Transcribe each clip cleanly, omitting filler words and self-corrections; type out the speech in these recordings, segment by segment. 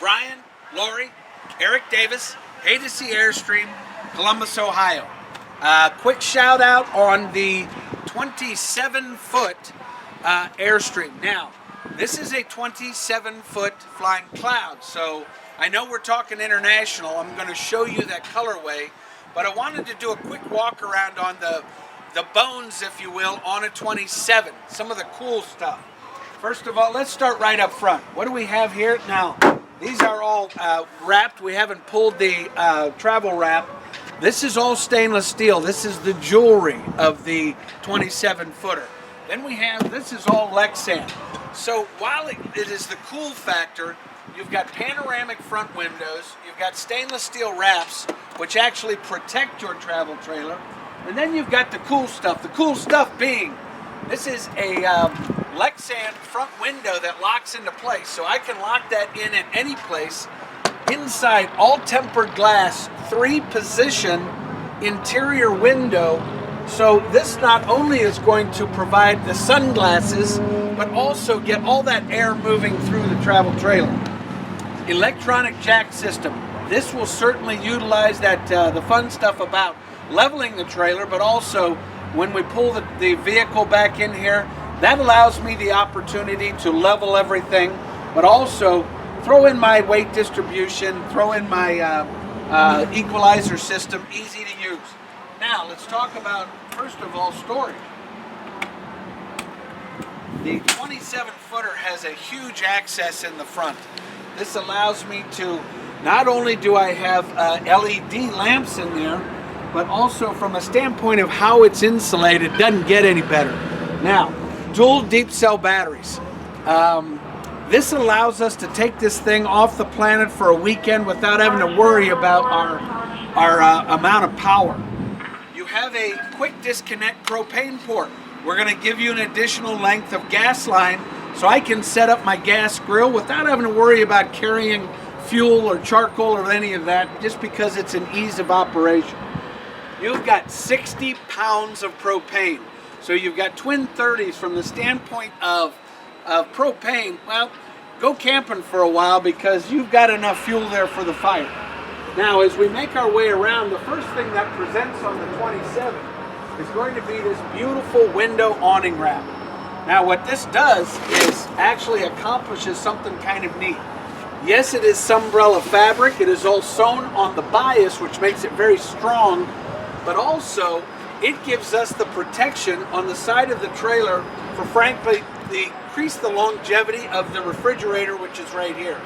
Brian, Lori, Eric Davis, Haydocy Airstream, Columbus, Ohio. Quick shout out on the 27-foot Airstream. Now, this is a 27-foot flying cloud, so I know we're talking international. I'm going to show you that colorway, but I wanted to do a quick walk around on the bones, if you will, on a 27. Some of the cool stuff. First of all, let's start right up front. What do we have here? Now, these are all wrapped. We haven't pulled the travel wrap. This is all stainless steel. This is the jewelry of the 27-footer. Then we have, this is all Lexan. So while it is the cool factor, you've got panoramic front windows, you've got stainless steel wraps, which actually protect your travel trailer, and then you've got the cool stuff. The cool stuff being, this is a Lexan front window that locks into place, so I can lock that in at any place. Inside, all tempered glass, 3-position interior window. So this not only is going to provide the sunglasses, but also get all that air moving through the travel trailer. Electronic jack system. This will certainly utilize that the fun stuff about leveling the trailer, but also when we pull the vehicle back in here, that allows me the opportunity to level everything, but also throw in my weight distribution, throw in my equalizer system, easy to use. Now, let's talk about, first of all, storage. The 27-footer has a huge access in the front. This allows me to, not only do I have LED lamps in there, but also from a standpoint of how it's insulated, doesn't get any better. Now, dual deep cell batteries. This allows us to take this thing off the planet for a weekend without having to worry about our amount of power. You have a quick disconnect propane port. We're going to give you an additional length of gas line so I can set up my gas grill without having to worry about carrying fuel or charcoal or any of that, just because it's an ease of operation. You've got 60 pounds of propane. So you've got twin 30s. From the standpoint of propane. Well, go camping for a while because you've got enough fuel there for the fire. Now, as we make our way around, the first thing that presents on the 27 is going to be this beautiful window awning wrap. Now, what this does is actually accomplishes something kind of neat. Yes, it is Sunbrella fabric. It is all sewn on the bias, which makes it very strong, but also it gives us the protection on the side of the trailer for, frankly, increase the longevity of the refrigerator, which is right here.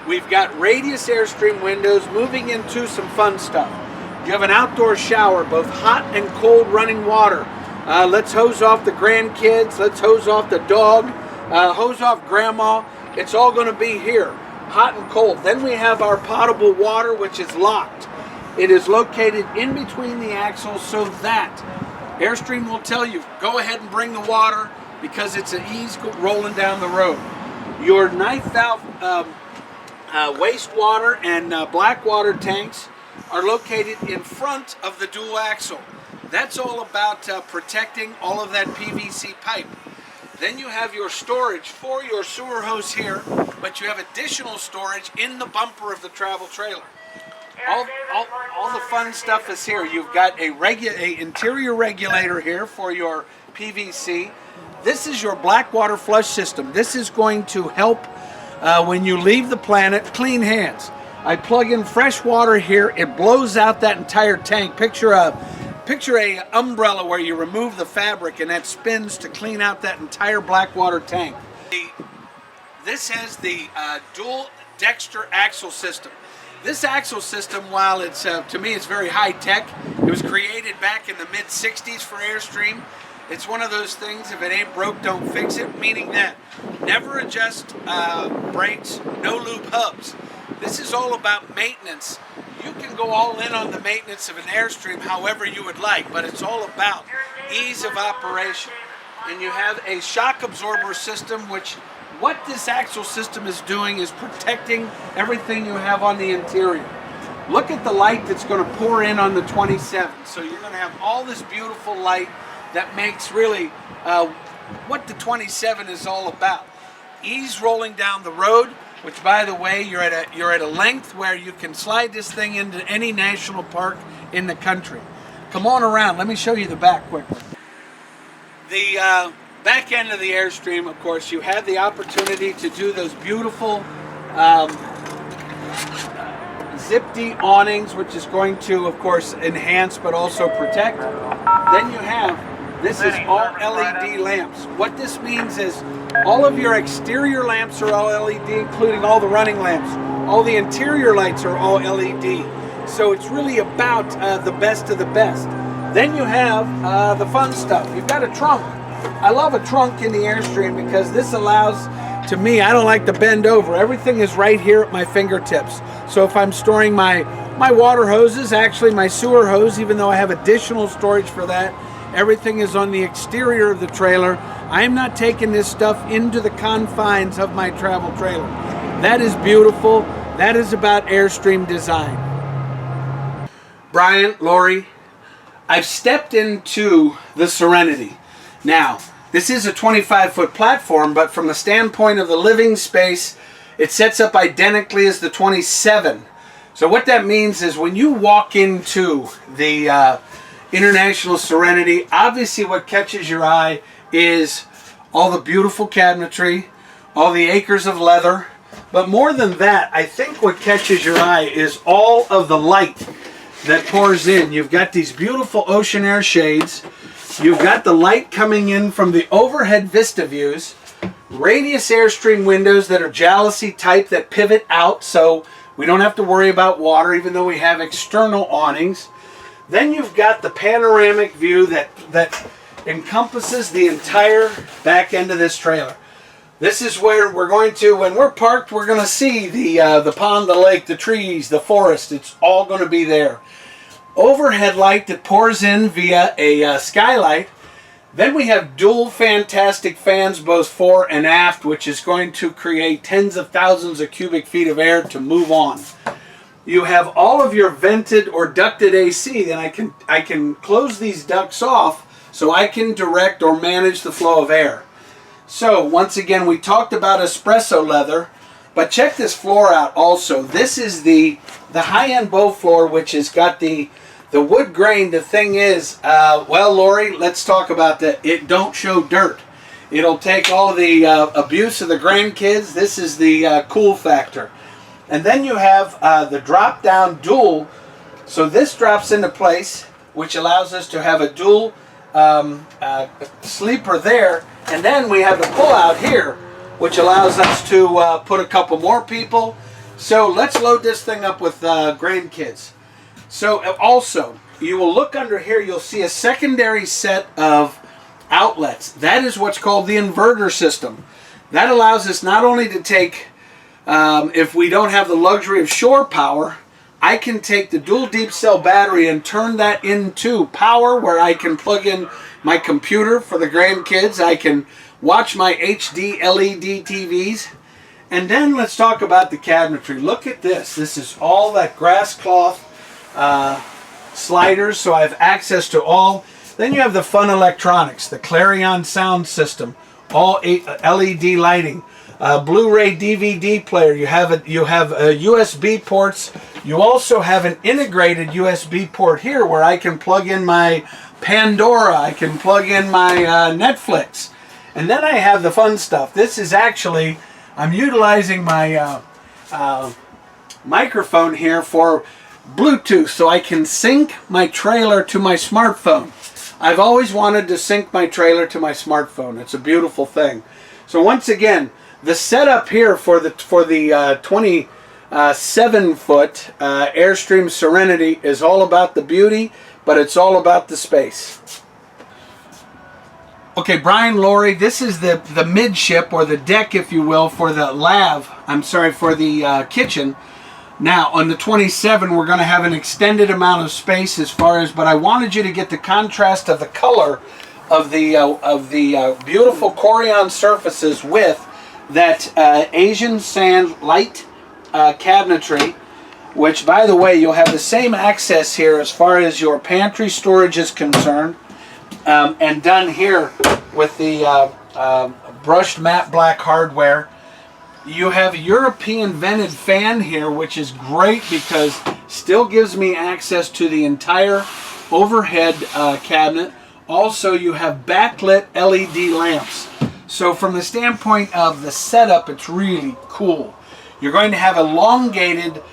We've got radius Airstream windows, moving into some fun stuff. You have an outdoor shower, both hot and cold running water. Let's hose off the grandkids, let's hose off the dog, hose off grandma. It's all going to be here, hot and cold. Then we have our potable water, which is locked. It is located in between the axles so that Airstream will tell you, go ahead and bring the water because it's an ease rolling down the road. Your knife valve wastewater and black water tanks are located in front of the dual axle. That's all about protecting all of that PVC pipe. Then you have your storage for your sewer hose here, but you have additional storage in the bumper of the travel trailer. All the fun stuff is here. You've got a interior regulator here for your PVC. This is your black water flush system. This is going to help when you leave the planet, clean hands. I plug in fresh water here. It blows out that entire tank. Picture a umbrella where you remove the fabric and that spins to clean out that entire black water tank. This has the dual Dexter axle system. This axle system, while it's to me it's very high tech, it was created back in the mid-60s for Airstream. It's one of those things, if it ain't broke, don't fix it, meaning that never adjust brakes, no lube hubs. This is all about maintenance. You can go all in on the maintenance of an Airstream however you would like, but it's all about ease of operation. And you have a shock absorber system, which what this axle system is doing is protecting everything you have on the interior. Look at the light that's going to pour in on the 27. So you're going to have all this beautiful light that makes really what the 27 is all about. Ease rolling down the road. which, by the way, you're at a length where you can slide this thing into any national park in the country. Come on around. Let me show you the back quickly. The back end of the Airstream, of course, you have the opportunity to do those beautiful zip-D awnings, which is going to, of course, enhance but also protect. Then you have, this is all LED lamps. What this means is all of your exterior lamps are all LED, including all the running lamps. All the interior lights are all LED. So it's really about the best of the best. Then you have the fun stuff. You've got a trunk. I love a trunk in the Airstream because this allows, to me, I don't like to bend over. Everything is right here at my fingertips. So if I'm storing my water hoses, actually my sewer hose, even though I have additional storage for that, everything is on the exterior of the trailer. I'm not taking this stuff into the confines of my travel trailer. That is beautiful. That is about Airstream design. Brian, Lori, I've stepped into the Serenity. Now, this is a 25-foot platform, but from the standpoint of the living space, it sets up identically as the 27. So what that means is when you walk into the International Serenity, obviously what catches your eye is all the beautiful cabinetry, all the acres of leather, but more than that, I think what catches your eye is all of the light that pours in. You've got these beautiful ocean air shades. You've got the light coming in from the overhead vista views. Radius Airstream windows that are jalousie type that pivot out, so we don't have to worry about water even though we have external awnings. Then you've got the panoramic view that encompasses the entire back end of this trailer. This is where we're going to, when we're parked, we're going to see the pond, the lake, the trees, the forest. It's all going to be there. Overhead light that pours in via a skylight. Then we have dual fantastic fans both fore and aft, which is going to create tens of thousands of cubic feet of air to move on. You have all of your vented or ducted AC. Then I can close these ducts off so I can direct or manage the flow of air. So once again, we talked about espresso leather, but check this floor out also. This is the high-end bow floor, which has got the wood grain. The thing is, well, Lori, let's talk about that. It don't show dirt. It'll take all the abuse of the grandkids. This is the cool factor. And then you have the drop-down dual. So this drops into place, which allows us to have a dual sleeper there. And then we have the pull-out here, which allows us to put a couple more people. So let's load this thing up with grandkids. So also, you will look under here, you'll see a secondary set of outlets. That is what's called the inverter system. That allows us not only to take, if we don't have the luxury of shore power, I can take the dual deep cell battery and turn that into power where I can plug in my computer for the grandkids. I can watch my HD LED TVs. And then let's talk about the cabinetry. Look at this. This is all that grass cloth sliders, so I have access to all. Then you have the fun electronics, the Clarion sound system, all LED lighting, Blu-ray DVD player. You have USB ports. You also have an integrated USB port here where I can plug in my Pandora. I can plug in my Netflix. And then I have the fun stuff. This is actually, I'm utilizing my microphone here for Bluetooth so I can sync my trailer to my smartphone. I've always wanted to sync my trailer to my smartphone. It's a beautiful thing. So once again, the setup here for the 27-foot Airstream Serenity is all about the beauty, but it's all about the space. Okay, Brian, Lori, this is the midship or the deck, if you will, for the for the kitchen. Now, on the 27, we're going to have an extended amount of space as far as, but I wanted you to get the contrast of the color of the beautiful Corian surfaces with that Asian sand light cabinetry, which, by the way, you'll have the same access here as far as your pantry storage is concerned, and done here with the brushed matte black hardware. You have a European vented fan here, which is great because still gives me access to the entire overhead cabinet. Also, you have backlit LED lamps. So from the standpoint of the setup, it's really cool. You're going to have elongated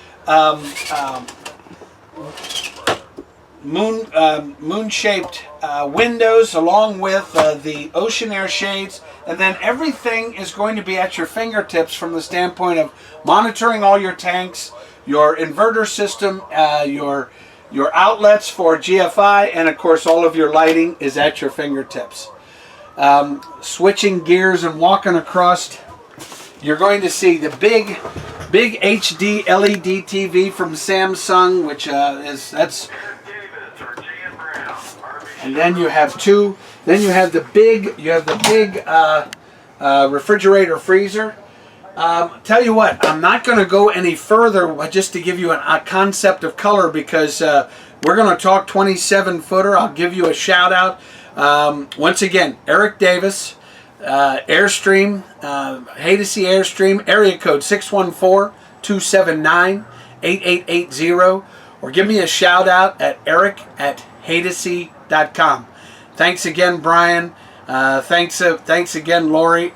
moon-shaped windows, along with the ocean air shades, and then everything is going to be at your fingertips from the standpoint of monitoring all your tanks, your inverter system, your outlets for GFI, and of course all of your lighting is at your fingertips. Switching gears and walking across, you're going to see the big HD LED TV from Samsung, which that's. And then you have two. Then you have the big refrigerator freezer. Tell you what, I'm not going to go any further just to give you a concept of color, because we're going to talk 27 footer. I'll give you a shout out. Once again, Eric Davis, Airstream, Haydocy Airstream, area code 614-279-8880, or give me a shout out at eric@haydocy.com. Thanks again, Brian. Thanks again, Lori.